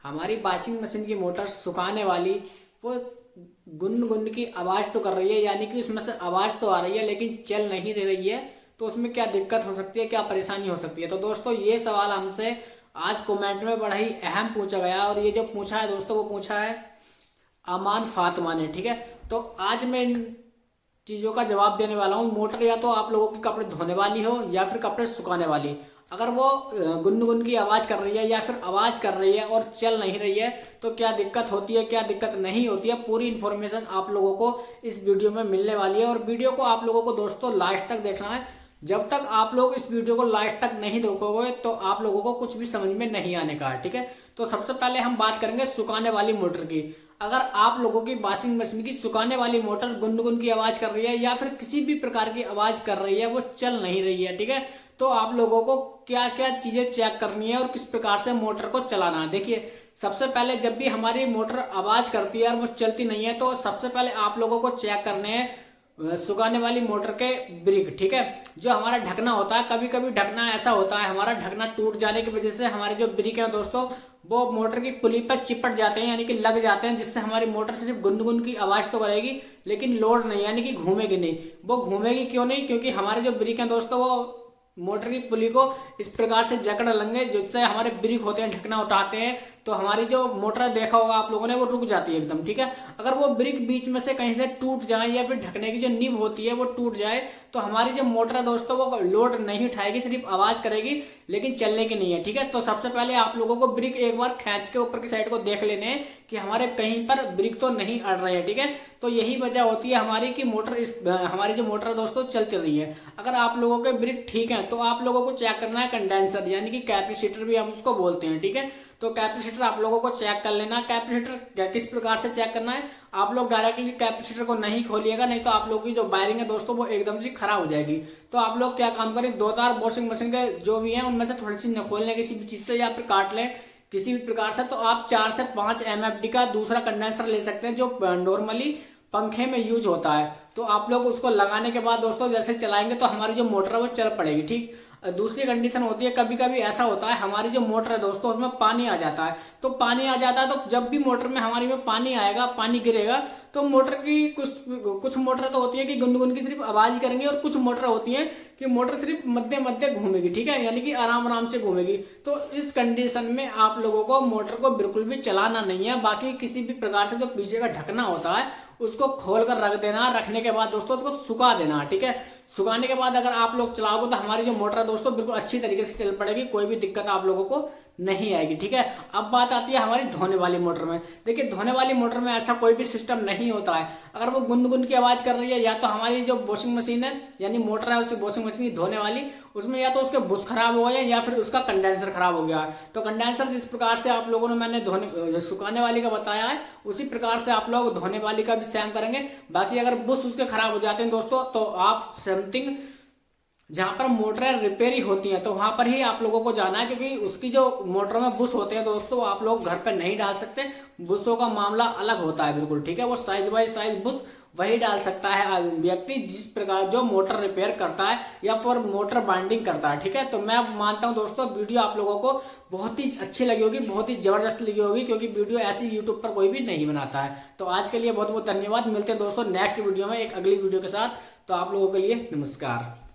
हमारी washing machine की motor सुखाने वाली वो गुन गुन की आवाज़ तो कर रही है, यानी कि उसमें से आवाज़ तो आ रही है लेकिन चल नहीं रही है। तो उसमें क्या दिक्कत हो सकती है, क्या परेशानी हो सकती है? तो दोस्तों ये सवाल हमसे आज कमेंट में बड़ा ही अहम पूछा गया, और ये जो पूछा है दोस्तों वो पूछा है अमान फातिमा ने। ठीक है, तो आज मैं इन चीज़ों का जवाब देने वाला हूँ। मोटर या तो आप लोगों के कपड़े धोने वाली हो या फिर कपड़े सुखाने वाली। अगर वो गुनगुन की आवाज़ कर रही है या फिर आवाज़ कर रही है और चल नहीं रही है तो क्या दिक्कत होती है, क्या दिक्कत नहीं होती है, पूरी इन्फॉर्मेशन आप लोगों को इस वीडियो में मिलने वाली है। और वीडियो को आप लोगों को दोस्तों लास्ट तक देखना है। जब तक आप लोग इस वीडियो को लास्ट तक नहीं देखोगे तो आप लोगों को कुछ भी समझ में नहीं आने का है। ठीक है, तो सबसे पहले हम बात करेंगे सुखाने वाली मोटर की। अगर आप लोगों की वॉशिंग मशीन की सुखाने वाली मोटर गुनगुन की आवाज कर रही है या फिर किसी भी प्रकार की आवाज कर रही है, वो चल नहीं रही है, ठीक है, तो आप लोगों को क्या क्या चीजें चेक करनी है और किस प्रकार से मोटर को चलाना है। देखिए, सबसे पहले जब भी हमारी मोटर आवाज करती है और वो चलती नहीं है तो सबसे पहले आप लोगों को चेक करने हैं सुखाने वाली मोटर के ब्रिक। ठीक है, जो हमारा ढकना होता है, कभी कभी ढकना ऐसा होता है हमारा ढकना टूट जाने की वजह से हमारे जो ब्रिक है दोस्तों वो मोटर की पुली पर चिपट जाते हैं, यानी कि लग जाते हैं, जिससे हमारी मोटर सिर्फ गुनगुन की आवाज तो करेगी लेकिन लोड नहीं, यानी कि घूमेगी नहीं। वो घूमेगी क्यों नहीं? क्योंकि हमारे जो ब्रिक है दोस्तों वो मोटर की पुली को इस प्रकार से जकड़ लेंगे, जिससे हमारे ब्रिक होते हैं ढकना उठाते हैं तो हमारी जो मोटर देखा होगा आप लोगों ने वो रुक जाती है एकदम। ठीक है, अगर वो ब्रिक बीच में से कहीं से टूट जाए या फिर ढकने की जो नींव होती है वो टूट जाए तो हमारी जो मोटर है दोस्तों वो लोड नहीं उठाएगी, सिर्फ आवाज करेगी लेकिन चलने की नहीं है। ठीक है, तो सबसे पहले आप लोगों को ब्रिक एक बार खींच के ऊपर की साइड को देख लेने हैं कि हमारे कहीं पर ब्रिक तो नहीं अड़ रहे हैं। ठीक है, तो यही वजह होती है हमारी कि मोटर हमारी जो मोटर है दोस्तों चलती रही है। अगर आप लोगों के ब्रिक ठीक है तो आप लोगों को चेक करना है कंडेंसर, यानी कि कैपेसिटर भी हम उसको बोलते हैं। ठीक है, तो कैपेसिटर आप लोगों को चेक कर लेना। कैपेसिटर किस प्रकार से चेक करना है, आप लोग डायरेक्टली कैपेसिटर को नहीं खोलिएगा, नहीं तो आप लोगों की जो वायरिंग है दोस्तों वो एकदम से खराब हो जाएगी। तो आप लोग क्या काम करें, दो तार वॉशिंग मशीन के जो भी हैं उनमें से थोड़ी सी न खोल लें किसी भी चीज से या फिर काट लें किसी भी प्रकार से, तो आप 4 से 5 MFD का दूसरा कंडेंसर ले सकते हैं जो नॉर्मली पंखे में यूज होता है। तो आप लोग उसको लगाने के बाद दोस्तों जैसे चलाएंगे तो हमारी जो मोटर है वो चल पड़ेगी। ठीक, दूसरी कंडीशन होती है, कभी कभी ऐसा होता है हमारी जो मोटर है दोस्तों उसमें पानी आ जाता है। तो पानी आ जाता है तो जब भी मोटर में हमारी में पानी आएगा, पानी गिरेगा, तो मोटर की कुछ मोटर तो होती है कि गुनगुन की सिर्फ आवाज ही करेंगे और कुछ मोटर होती है कि मोटर सिर्फ मध्य मध्य घूमेगी। ठीक है, यानी कि आराम आराम से घूमेगी। तो इस कंडीशन में आप लोगों को मोटर को बिल्कुल भी चलाना नहीं है। बाकी किसी भी प्रकार से जो पीछे का ढकना होता है उसको खोल कर रख देना, रखने के बाद दोस्तों उसको सुखा देना। ठीक है, सुखाने के बाद अगर आप लोग चलाओगे तो हमारी जो मोटर है दोस्तों बिल्कुल अच्छी तरीके से चल पड़ेगी, कोई भी दिक्कत आप लोगों को नहीं आएगी। ठीक है, अब बात आती है हमारी धोने वाली मोटर में। देखिए, धोने वाली मोटर में ऐसा कोई भी सिस्टम नहीं होता है। अगर वो गुनगुन की आवाज कर रही है या तो हमारी जो वॉशिंग मशीन है यानी मोटर है उसी वॉशिंग मशीन धोने वाली, उसमें या तो उसके बुश खराब हो गया या फिर उसका कंडेंसर खराब हो गया है। तो कंडेंसर जिस प्रकार से आप लोगों ने मैंने धोने सुखाने वाली का बताया है उसी प्रकार से आप लोग धोने वाली का भी सेम करेंगे। बाकी अगर बुश उसके खराब हो जाते हैं दोस्तों तो आप समथिंग जहां पर मोटरें रिपेयरिंग होती हैं तो वहां पर ही आप लोगों को जाना है, क्योंकि उसकी जो मोटर में बुश होते हैं दोस्तों आप लोग घर पे नहीं डाल सकते। बुशों का मामला अलग होता है बिल्कुल। ठीक है, वो साइज बाय साइज बुश वही डाल सकता है व्यक्ति जिस प्रकार जो मोटर रिपेयर करता है या फिर मोटर बाइंडिंग करता है। ठीक है, तो मैं मानता हूं दोस्तों वीडियो आप लोगों को बहुत ही अच्छी लगी होगी, बहुत ही जबरदस्त लगी होगी, क्योंकि वीडियो ऐसी यूट्यूब पर कोई भी नहीं बनाता है। तो आज के लिए बहुत बहुत धन्यवाद। मिलते हैं दोस्तों नेक्स्ट वीडियो में एक अगली वीडियो के साथ। तो आप लोगों के लिए नमस्कार।